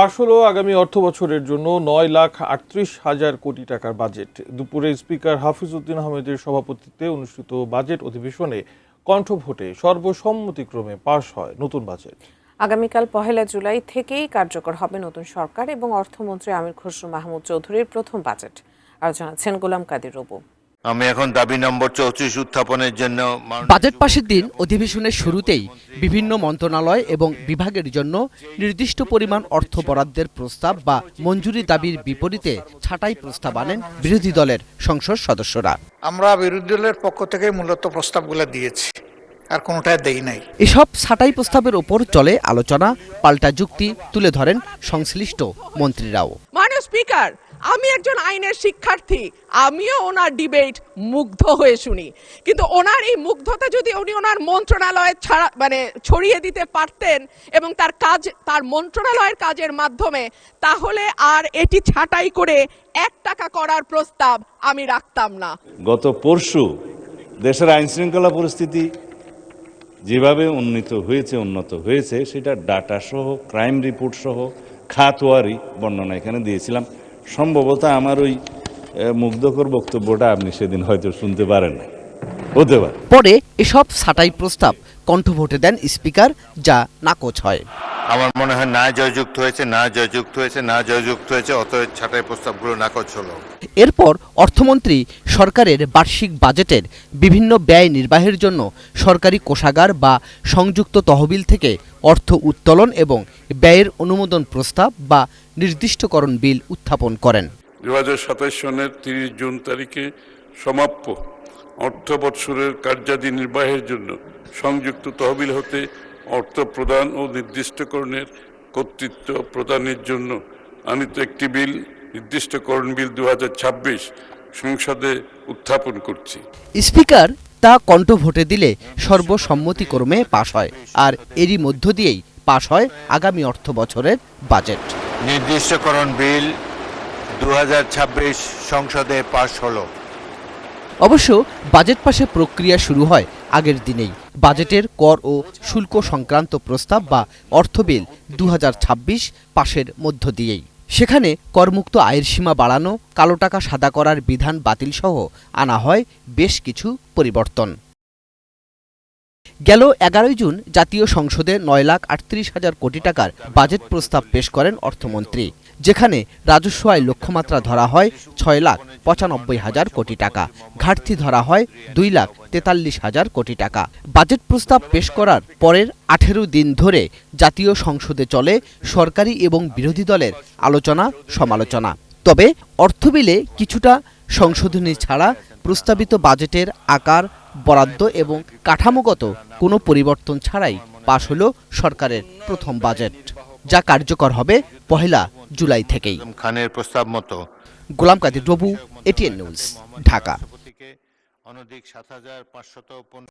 পাশ হলো আগামী অর্থবছরের জন্য 9,38,000 কোটি টাকার বাজেট। দুপুরে স্পিকার হাফিজ উদ্দিন আহমেদের সভাপতিত্বে অনুষ্ঠিত বাজেট অধিবেশনে কণ্ঠভোটে সর্বসম্মতিক্রমে পাশ হয় নতুন বাজেট। আগামীকাল 1 জুলাই থেকেই কার্যকর হবে নতুন সরকার এবং অর্থমন্ত্রী আমির খসরু মাহমুদ চৌধুরীর প্রথম বাজেট। আর জানাচ্ছেন গোলাম কাদের রবু। আমি এখন দাবি নম্বর 34 উত্থাপনের জন্য বাজেট পাশের দিন অধিবেশনের শুরুতেই বিভিন্ন মন্ত্রণালয় এবং বিভাগের জন্য নির্দিষ্ট পরিমাণ অর্থ বরাদ্দের প্রস্তাব বা মঞ্জুরি দাবির বিপরীতে ছাঁটাই প্রস্তাব আনেন বিরোধী দলের সংসদ সদস্যরা। আমরা বিরোধী দলের পক্ষ থেকে মূলত প্রস্তাবগুলো দিয়েছি, আর কোনোটাই দেই নাই। এসব ছাঁটাই প্রস্তাবের ওপর চলে আলোচনা, পাল্টা যুক্তি তুলে ধরেন সংশ্লিষ্ট মন্ত্রীরাও। মাননীয় স্পিকার, আমি একজন আইনের শিক্ষার্থী, আমিও ওনার ডিবেট মুগ্ধ হয়ে শুনি, কিন্তু ওনার এই মুগ্ধতা যদি উনি ওনার মন্ত্রণালয়ে ছড়িয়ে দিতে পারতেন এবং তার মন্ত্রণালয়ের কাজের মাধ্যমে, তাহলে আর এটি ছাঁটাই করে 1 টাকা করার প্রস্তাব আমি রাখতাম না। গত পরশু দেশের আইন শৃঙ্খলা পরিস্থিতি যেভাবে উন্নত হয়েছে সেটা ডাটা সহ, ক্রাইম রিপোর্ট সহ খাতওয়ারি বর্ণনা এখানে দিয়েছিলাম। সম্ভবত আমার ওই মুগ্ধকর বক্তব্যটা আপনি সেদিন হয়তো শুনতে পারেন না, হতে পারে। পরে এসব ছাঁটাই প্রস্তাব কণ্ঠভোটে দেন স্পিকার, যা নাকচ হয়। আমার মনে হয় না জয়যুক্ত হয়েছে, অতএব ছাঁটাই প্রস্তাবগুলো নাকচ হলো। এরপর অর্থমন্ত্রী সরকারের বার্ষিক বাজেটের বিভিন্ন ব্যয় নির্বাহের জন্য সরকারি কোষাগার বা সংযুক্ত তহবিল থেকে অর্থ উত্তোলন এবং ব্যয়ের অনুমোদন প্রস্তাব বা নির্দিষ্টকরণ বিল উত্থাপন করেন। 2027 সনের 30 জুন তারিখে সমাপ্য অর্থ বৎসরের কার্যাদি নির্বাহের জন্য সংযুক্ত তহবিল হতে অর্থ প্রদান ও নির্দিষ্টকরণের কর্তৃত্ব প্রদানের জন্য আনিত একটি বিল, নির্দিষ্টকরণ বিল 2026 সংসদে উত্থাপন করছি। স্পিকার তা কণ্ঠভোটে দিলে সর্বসম্মতিক্রমে পাশ হয়, আর এরই মধ্য দিয়েই পাশ হয় আগামী অর্থ বছরের বাজেট। নির্দিষ্টকরণ বিল 2026 সংসদে পাশ হলো। অবশ্য বাজেট পাশে প্রক্রিয়া শুরু হয় আগের দিনেই। বাজেটের কর ও শুল্ক সংক্রান্ত প্রস্তাব বা অর্থ বিল 2026 পাশের মধ্য দিয়েই। সেখানে করমুক্ত আয়ের সীমা বাড়ানো, কালো টাকা সাদা করার বিধান বাতিল সহ আনা হয় বেশ কিছু পরিবর্তন। গেল 11 জুন জাতীয় সংসদে 9,38,000 কোটি টাকার বাজেট প্রস্তাব পেশ করেন অর্থমন্ত্রী, যেখানে রাজস্ব আয় লক্ষ্যমাত্রা ধরা হয় 6,95,000 কোটি টাকা, ঘাটতি ধরা হয় 2,43,000 কোটি টাকা। বাজেট প্রস্তাব পেশ করার পরের 18 দিন ধরে জাতীয় সংসদে চলে সরকারি এবং বিরোধী দলের আলোচনা সমালোচনা। তবে অর্থবিলে কিছুটা সংশোধনী ছাড়া প্রস্তাবিত বাজেটের আকার, বরাদ্দ এবং কাঠামোগত কোনো পরিবর্তন ছাড়াই পাশ হলো সরকারের প্রথম বাজেট, যা কার্যকর হবে 1 জুলাই থেকেই। খানের প্রস্তাব মতো। গোলাম কাদের রবু, এটিএন নিউজ, ঢাকা। অনধিক 7,515